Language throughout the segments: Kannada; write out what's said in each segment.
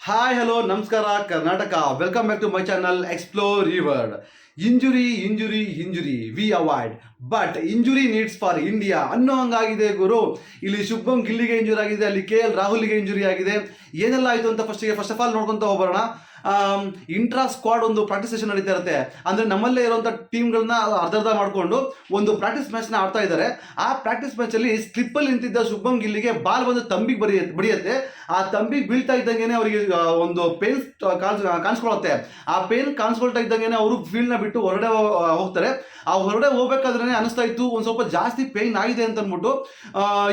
ಹಾಯ್ ಹಲೋ ನಮಸ್ಕಾರ Karnataka. Welcome back to my channel explore ರಿವರ್ಡ್. Injury we avoid but injury needs for India ಅನ್ನೋ ಹಂಗಾಗಿದೆ ಗುರು. ಇಲ್ಲಿ ಶುಭ್ಮನ್ ಗಿಲ್ಲಿಗೆ ಇಂಜುರಿ ಆಗಿದೆ, ಅಲ್ಲಿ KL ರಾಹುಲ್ಗೆ ಇಂಜುರಿ ಆಗಿದೆ. ಏನೆಲ್ಲ ಆಯಿತು ಅಂತ ಫಸ್ಟ್ ಆಫ್ ಆಲ್ ನೋಡ್ಕೊಂತ ಹೋಗೋಣ. ಇಂಟ್ರಾ ಸ್ಕ್ವಾಡ್ ಒಂದು ಪ್ರಾಕ್ಟೀಸ್ ಸೆಷನ್ ನಡೀತಾ ಇರುತ್ತೆ. ಅಂದರೆ ನಮ್ಮಲ್ಲೇ ಇರುವಂಥ ಟೀಮ್ಗಳನ್ನ ಅರ್ಧ ಮಾಡಿಕೊಂಡು ಒಂದು ಪ್ರಾಕ್ಟೀಸ್ ಮ್ಯಾಚ್ನ ಆಡ್ತಾ ಇದ್ದಾರೆ. ಆ ಪ್ರಾಕ್ಟೀಸ್ ಮ್ಯಾಚಲ್ಲಿ ಸ್ಲಿಪ್ಪಲ್ಲಿ ನಿಂತಿದ್ದ ಶುಭ್ಮನ್ ಗಿಲ್ಲಿಗೆ ಬಾಲ್ ಬಂದು ತಂಬಿಗೆ ಬಡಿಯುತ್ತೆ. ಆ ತಂಬಿಗೆ ಬೀಳ್ತಾ ಇದ್ದಂಗೆ ಅವರಿಗೆ ಒಂದು ಪೇನ್ ಕಾಣಿಸ್ಕೊಳ್ಳುತ್ತೆ. ಆ ಪೇನ್ ಕಾಣಿಸ್ಕೊಳ್ತಾ ಇದ್ದಂಗೆ ಅವರು ಫೀಲ್ಡ್ನ ಬಿಟ್ಟು ಹೊರಗಡೆ ಹೋಗ್ತಾರೆ. ಆ ಹೊರಗಡೆ ಹೋಗ್ಬೇಕಾದ್ರೆ ಅನಿಸ್ತಾ ಇತ್ತು ಒಂದು ಸ್ವಲ್ಪ ಜಾಸ್ತಿ ಪೇನ್ ಆಗಿದೆ ಅಂತ ಅಂದ್ಬಿಟ್ಟು.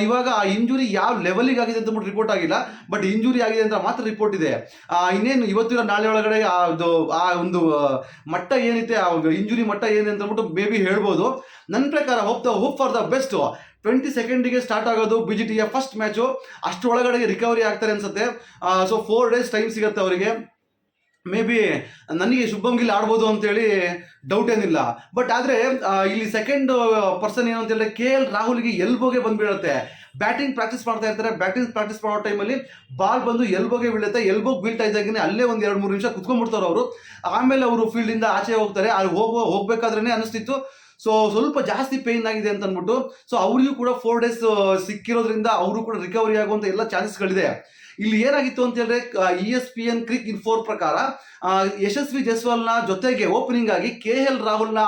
ಇವಾಗ ಆ ಇಂಜುರಿ ಯಾವ ಲೆವೆಲಿಗೆ ಆಗಿದೆ ಅಂತ ಅಂದ್ಬಿಟ್ಟು ರಿಪೋರ್ಟ್ ಆಗಿಲ್ಲ, ಬಟ್ ಇಂಜುರಿ ಆಗಿದೆ ಅಂತ ಮಾತ್ರ ರಿಪೋರ್ಟ್ ಇದೆ. ಇನ್ನೇನು ಇವತ್ತಿನ ನಾಳೆ ಒಳಗಡೆ ಆ ಒಂದು ಮಟ್ಟ ಏನಿದೆ, ಆ ಇಂಜುರಿ ಮಟ್ಟ ಏನಿದೆ ಅಂತ ಅಂದ್ಬಿಟ್ಟು ಮೇ ಬಿ ಹೇಳ್ಬೋದು. ನನ್ನ ಪ್ರಕಾರ hope for the best. 22nd start ಆಗೋದು BGTಯ ಫಸ್ಟ್ ಮ್ಯಾಚು. ಅಷ್ಟರೊಳಗಡೆ ರಿಕವರಿ ಆಗ್ತಾರೆ ಅನ್ಸುತ್ತೆ. ಸೊ 4 days ಟೈಮ್ ಸಿಗುತ್ತೆ ಅವರಿಗೆ. ಮೇ ಬಿ ನನಗೆ ಶುಭ್ಮನ್ ಗಿಲ್ ಆಡ್ಬೋದು ಅಂತೇಳಿ ಡೌಟ್ ಏನಿಲ್ಲ. ಬಟ್ ಆದರೆ ಇಲ್ಲಿ ಸೆಕೆಂಡ್ ಪರ್ಸನ್ ಏನು ಅಂತ ಹೇಳಿದ್ರೆ KL ರಾಹುಲ್ಗೆ ಎಲ್ಬೋಗೆ ಬಂದುಬಿಡುತ್ತೆ. ಬ್ಯಾಟಿಂಗ್ ಪ್ರಾಕ್ಟೀಸ್ ಮಾಡ್ತಾ ಇರ್ತಾರೆ. ಬ್ಯಾಟಿಂಗ್ ಪ್ರಾಕ್ಟೀಸ್ ಮಾಡೋ ಟೈಮಲ್ಲಿ ಬಾಲ್ ಬಂದು ಎಲ್ಬೋಗೆ ಬೀಳುತ್ತೆ. ಎಲ್ಬೋಗೆ ಬೀಳ್ತಾ ಇದ್ದಾಗೇ ಅಲ್ಲೇ ಒಂದು 2-3 ನಿಮಿಷ ಕುತ್ಕೊಂಡ್ಬಿಡ್ತಾರೆ ಅವರು. ಆಮೇಲೆ ಅವರು ಫೀಲ್ಡಿಂದ ಆಚೆ ಹೋಗ್ತಾರೆ. ಅಲ್ಲಿ ಹೋಗ್ಬೇಕಾದ್ರೇ ಅನಿಸ್ತಿತ್ತು ಸೊ ಸ್ವಲ್ಪ ಜಾಸ್ತಿ ಪೇಯ್ನ್ ಆಗಿದೆ ಅಂತ ಅಂದ್ಬಿಟ್ಟು. ಸೊ ಅವರಿಗೂ ಕೂಡ 4 days ಸಿಕ್ಕಿರೋದ್ರಿಂದ ಅವರು ಕೂಡ ರಿಕವರಿ ಆಗುವಂಥ ಎಲ್ಲ ಚಾನ್ಸಸ್ಗಳಿದೆ. ಇಲ್ಲಿ ಏನಾಗಿತ್ತು ಅಂತ ಹೇಳಿದ್ರೆ ESPN ಕ್ರಿಕ್ ಇನ್ಫೋ ಪ್ರಕಾರ ಯಶಸ್ವಿ ಜೈಸ್ವಾಲ್ನ ಜೊತೆಗೆ ಓಪನಿಂಗ್ ಆಗಿ KL ರಾಹುಲ್ನ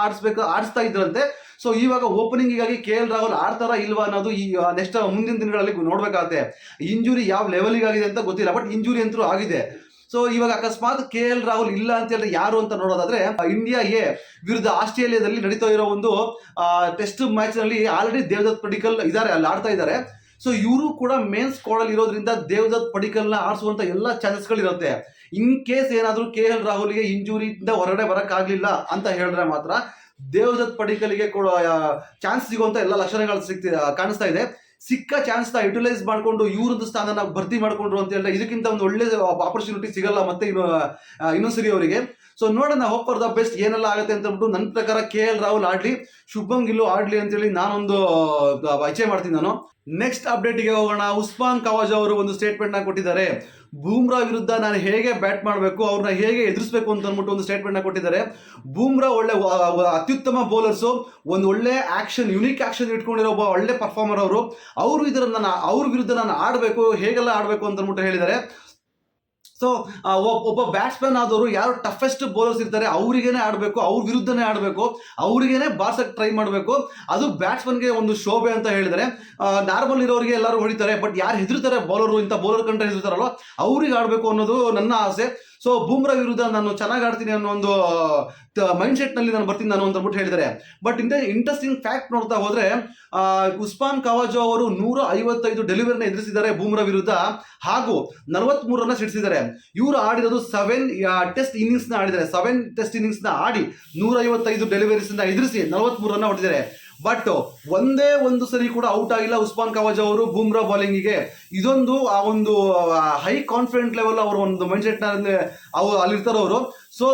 ಆಡಿಸ್ತಾ ಇದ್ರಂತೆ. ಸೊ ಇವಾಗ ಓಪನಿಂಗಿಗಾಗಿ KL ರಾಹುಲ್ ಆಡ್ತಾರಾ ಇಲ್ವಾ ಅನ್ನೋದು ಈ ನೆಕ್ಸ್ಟ್ ಮುಂದಿನ ದಿನಗಳಲ್ಲಿ ನೋಡ್ಬೇಕಾಗತ್ತೆ. ಇಂಜುರಿ ಯಾವ ಲೆವೆಲಿಗೆ ಆಗಿದೆ ಅಂತ ಗೊತ್ತಿಲ್ಲ, ಬಟ್ ಇಂಜುರಿ ಅಂತೂ ಆಗಿದೆ. ಸೊ ಇವಾಗ ಅಕಸ್ಮಾತ್ KL ರಾಹುಲ್ ಇಲ್ಲ ಅಂತ ಹೇಳಿದ್ರೆ ಯಾರು ಅಂತ ನೋಡೋದಾದ್ರೆ ಇಂಡಿಯಾ ವಿರುದ್ಧ ಆಸ್ಟ್ರೇಲಿಯಾದಲ್ಲಿ ನಡೀತಾ ಇರೋ ಒಂದು ಟೆಸ್ಟ್ ಮ್ಯಾಚ್ ನಲ್ಲಿ ಆಲ್ರೆಡಿ ದೇವದತ್ ಪಡಿಕ್ಕಲ್ ಇದ್ದಾರೆ, ಅಲ್ಲಿ ಆಡ್ತಾ ಇದ್ದಾರೆ. ಸೊ ಇವರು ಕೂಡ ಮೇನ್ ಸ್ಕ್ವಾಡ್ ಅಲ್ಲಿ ಇರೋದ್ರಿಂದ ದೇವದತ್ ಪಡಿಕ್ಕಲ್ನ ಆಡಿಸುವಂತ ಎಲ್ಲ ಚಾನ್ಸಸ್ಗಳಿರುತ್ತೆ. ಇನ್ ಕೇಸ್ ಏನಾದರೂ KL ರಾಹುಲ್ಗೆ ಇಂಜುರಿಯಿಂದ ಹೊರಗಡೆ ಬರೋಕ್ಕಾಗಲಿಲ್ಲ ಅಂತ ಹೇಳಿದ್ರೆ ಮಾತ್ರ ದೇವದತ್ ಪಡಿಕ್ಕಲ್ಗೆ ಕೂಡ ಚಾನ್ಸ್ ಸಿಗುವಂತ ಎಲ್ಲ ಲಕ್ಷಣಗಳು ಕಾಣಿಸ್ತಾ ಇದೆ. ಸಿಕ್ಕ ಚಾನ್ಸ್ನ ಯುಟಿಲೈಸ್ ಮಾಡಿಕೊಂಡು ಇವ್ರದ್ದು ಸ್ಥಾನನ ಭರ್ತಿ ಮಾಡಿಕೊಂಡ್ರು ಅಂತ ಹೇಳಿದ್ರೆ ಇದಕ್ಕಿಂತ ಒಂದು ಒಳ್ಳೆ ಆಪರ್ಚುನಿಟಿ ಸಿಗಲ್ಲ ಮತ್ತೆ ಇನ್ನೊಂದ್ಸರಿ ಅವರಿಗೆ. ಸೊ ನೋಡೋಣ, ಹೋಪ್ ಫಾರ್ ದ ಬೆಸ್ಟ್ ಏನೆಲ್ಲ ಆಗುತ್ತೆ ಅಂತ ಅಂದ್ಬಿಟ್ಟು. ನನ್ನ ಪ್ರಕಾರ KL ರಾಹುಲ್ ಆಡ್ಲಿ, ಶುಭ್ಮನ್ ಗಿಲ್ ಆಡ್ಲಿ ಅಂತೇಳಿ ನಾನೊಂದು ಇಚ್ಛೆ ಮಾಡ್ತೀನಿ ನಾನು. ನೆಕ್ಸ್ಟ್ ಅಪ್ಡೇಟ್ಗೆ ಹೋಗೋಣ. ಉಸ್ಮಾನ್ ಖವಾಜಾ ಅವರು ಒಂದು ಸ್ಟೇಟ್ಮೆಂಟ್ನ ಕೊಟ್ಟಿದ್ದಾರೆ. ಬೂಮ್ರಾ ವಿರುದ್ಧ ನಾನು ಹೇಗೆ ಬ್ಯಾಟ್ ಮಾಡಬೇಕು, ಅವ್ರನ್ನ ಹೇಗೆ ಎದುರಿಸಬೇಕು ಅಂತ ಅಂದ್ಬಿಟ್ಟು ಒಂದು ಸ್ಟೇಟ್ಮೆಂಟ್ನ ಕೊಟ್ಟಿದ್ದಾರೆ. ಬೂಮ್ರಾ ಒಳ್ಳೆ ಅತ್ಯುತ್ತಮ ಬೌಲರ್ಸು, ಒಂದು ಒಳ್ಳೆ ಆಕ್ಷನ್, ಯುನಿಕ್ ಆಕ್ಷನ್ ಇಟ್ಕೊಂಡಿರೋ ಒಬ್ಬ ಒಳ್ಳೆ ಪರ್ಫಾರ್ಮರ್ ಅವರು. ಅವ್ರ ವಿರುದ್ಧ ನಾನು ಆಡಬೇಕು, ಹೇಗೆಲ್ಲ ಆಡಬೇಕು ಅಂತ ಅಂದ್ಬಿಟ್ಟು ಹೇಳಿದ್ದಾರೆ. ಸೊ ಒಬ್ಬ ಬ್ಯಾಟ್ಸ್ಮನ್ ಆದವರು ಯಾರು ಟಫೆಸ್ಟ್ ಬೌಲರ್ಸ್ ಇರ್ತಾರೆ ಅವರಿಗೇನೆ ಆಡಬೇಕು, ಅವ್ರ ವಿರುದ್ಧನೇ ಆಡಬೇಕು, ಅವ್ರಿಗೇನೆ ಬಾರ್ಸಕ್ಕೆ ಟ್ರೈ ಮಾಡಬೇಕು. ಅದು ಬ್ಯಾಟ್ಸ್ಮನ್ಗೆ ಒಂದು ಶೋಭೆ ಅಂತ ಹೇಳಿದರೆ. ನಾರ್ಮಲ್ ಇರೋರಿಗೆ ಎಲ್ಲರೂ ಹೊಡಿತಾರೆ, ಬಟ್ ಯಾರು ಹೆದರ್ತಾರೆ ಬೌಲರು, ಇಂಥ ಬೌಲರ್ ಕಂಡ್ರೆ ಹೆದರ್ತಾರಲ್ಲ ಅವ್ರಿಗೆ ಆಡಬೇಕು ಅನ್ನೋದು ನನ್ನ ಆಸೆ. ಸೊ ಬೂಮ್ರಾ ವಿರುದ್ಧ ನಾನು ಚೆನ್ನಾಗಿ ಆಡ್ತೀನಿ ಅನ್ನೋ ಒಂದು ಮೈಂಡ್ ಸೆಟ್ನಲ್ಲಿ ನಾನು ಬರ್ತೀನಿ ನಾನು ಅಂತ ಅಂದ್ಬಿಟ್ಟು ಹೇಳಿದ್ದಾರೆ. ಬಟ್ ಇಂಟ್ರೆಸ್ಟಿಂಗ್ ಫ್ಯಾಕ್ಟ್ ನೋಡ್ತಾ ಹೋದರೆ ಉಸ್ಮಾನ್ ಖವಾಜಾ ಅವರು 155 ಡೆಲಿವರಿನ ಎದುರಿಸಿದ್ದಾರೆ ಬೂಮ್ರಾ ವಿರುದ್ಧ, ಹಾಗೂ 43 ರನ್ನ ಸಿಡಿಸಿದ್ದಾರೆ. ಇವರು ಆಡಿರೋದು 7 ಟೆಸ್ಟ್ ಇನ್ನಿಂಗ್ಸ್ನ ಆಡಿದ್ದಾರೆ. 7 ಟೆಸ್ಟ್ ಇನ್ನಿಂಗ್ಸ್ನ ಆಡಿ 155 ಡೆಲಿವರೀಸ್ನ ಎದುರಿಸಿ 43 ರನ್ನ ಹೊಡೆದಿದ್ದಾರೆ. ಬಟ್ ಒಂದೇ ಒಂದು ಸರಿ ಕೂಡ ಔಟ್ ಆಗಿಲ್ಲ ಉಸ್ಮಾನ್ ಖವಾಜಾ ಅವರು ಬೂಮ್ರಾ ಬಾಲಿಂಗಿಗೆ. ಇದೊಂದು ಆ ಒಂದು ಹೈ ಕಾನ್ಫಿಡೆಂಟ್ ಲೆವೆಲ್ ಅವರ ಒಂದು ಮೈಂಡ್ ಸೆಟ್ನ ಅಲ್ಲಿರ್ತಾರೆ ಅವರು. ಸೊ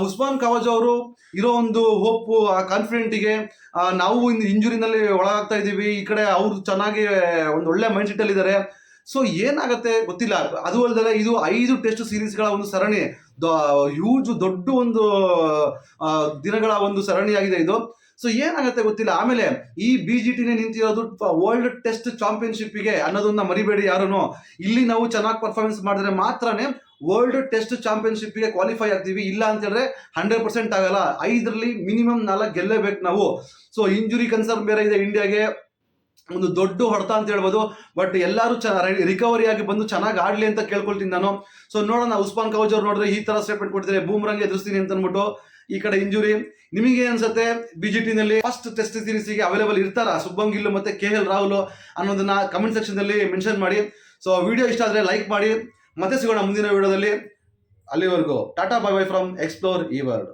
ಉಸ್ಮಾನ್ ಖವಾಜಾ ಅವರು ಇರೋ ಒಂದು ಹೋಪು, ಆ ಕಾನ್ಫಿಡೆಂಟಿಗೆ ನಾವು ಇಂಜುರಿನಲ್ಲಿ ಒಳಗಾಗ್ತಾ ಇದ್ದೀವಿ, ಈ ಕಡೆ ಅವರು ಚೆನ್ನಾಗಿ ಒಂದು ಒಳ್ಳೆ ಮೈಂಡ್ ಸೆಟ್ ಇದ್ದಾರೆ. ಸೊ ಏನಾಗುತ್ತೆ ಗೊತ್ತಿಲ್ಲ. ಅದು ಅಲ್ಲದೆ ಇದು 5 ಟೆಸ್ಟ್ ಸೀರೀಸ್ಗಳ ಒಂದು ಸರಣಿ, ದೊಡ್ಡ ಒಂದು ದಿನಗಳ ಒಂದು ಸರಣಿಯಾಗಿದೆ ಇದು. ಸೊ ಏನಾಗುತ್ತೆ ಗೊತ್ತಿಲ್ಲ. ಆಮೇಲೆ ಈ BGTನೇ ನಿಂತಿರೋದು ವರ್ಲ್ಡ್ ಟೆಸ್ಟ್ ಚಾಂಪಿಯನ್ಶಿಪ್ಗೆ ಅನ್ನೋದನ್ನ ಮರಿಬೇಡಿ ಯಾರನ್ನು. ಇಲ್ಲಿ ನಾವು ಚೆನ್ನಾಗಿ ಪರ್ಫಾರ್ಮೆನ್ಸ್ ಮಾಡಿದ್ರೆ ಮಾತ್ರನೇ ವರ್ಲ್ಡ್ ಟೆಸ್ಟ್ ಚಾಂಪಿಯನ್ಶಿಪ್ಗೆ ಕ್ವಾಲಿಫೈ ಆಗ್ತೀವಿ. ಇಲ್ಲ ಅಂತ ಹೇಳಿದ್ರೆ 100% ಆಗಲ್ಲ. 5ರಲ್ಲಿ ಮಿನಿಮಮ್ 4 ಗೆಲ್ಲೇಬೇಕು ನಾವು. ಸೊ ಇಂಜುರಿ ಕನ್ಸರ್ನ್ ಬೇರೆ ಇದೆ ಇಂಡಿಯಾಗೆ, ಒಂದು ದೊಡ್ಡ ಹೊಡೆತ ಅಂತ ಹೇಳ್ಬೋದು. ಬಟ್ ಎಲ್ಲರೂ ರಿಕವರಿ ಆಗಿ ಬಂದು ಚೆನ್ನಾಗಿ ಆಡ್ಲಿ ಅಂತ ಕೇಳ್ಕೊಳ್ತೀನಿ ನಾನು. ಸೊ ನೋಡೋಣ, ಉಸ್ಮಾನ್ ಖವಾಜಾ ಅವ್ರು ನೋಡಿದ್ರೆ ಈ ತರ ಸ್ಟೇಟ್ಮೆಂಟ್ ಕೊಡ್ತಿದ್ದಾರೆ, ಬೂಮ್ರಾಂಗೆ ಎದುರಿಸ್ತೀನಿ ಅಂತ ಅಂದ್ಬಿಟ್ಟು. ಈ ಕಡೆ ಇಂಜುರಿ. ನಿಮಗೆ ಅನ್ಸುತ್ತೆ BGTನಲ್ಲಿ ಫಸ್ಟ್ ಟೆಸ್ಟ್ ಸೀರೀಸ್ಗೆ ಅವೈಲೇಬಲ್ ಇರ್ತಾರಾ ಶುಭ್ಮನ್ ಗಿಲ್ ಮತ್ತೆ KL ರಾಹುಲ್ ಅನ್ನೋದನ್ನ ಕಮೆಂಟ್ ಸೆಕ್ಷನ್ನಲ್ಲಿ ಮೆನ್ಷನ್ ಮಾಡಿ. ಸೊ ವಿಡಿಯೋ ಇಷ್ಟ ಆದರೆ ಲೈಕ್ ಮಾಡಿ. ಮತ್ತೆ ಸಿಗೋಣ ಮುಂದಿನ ವಿಡಿಯೋದಲ್ಲಿ. ಅಲ್ಲಿವರೆಗೂ tata bye bye from explore ರಿವರ್ಡ್.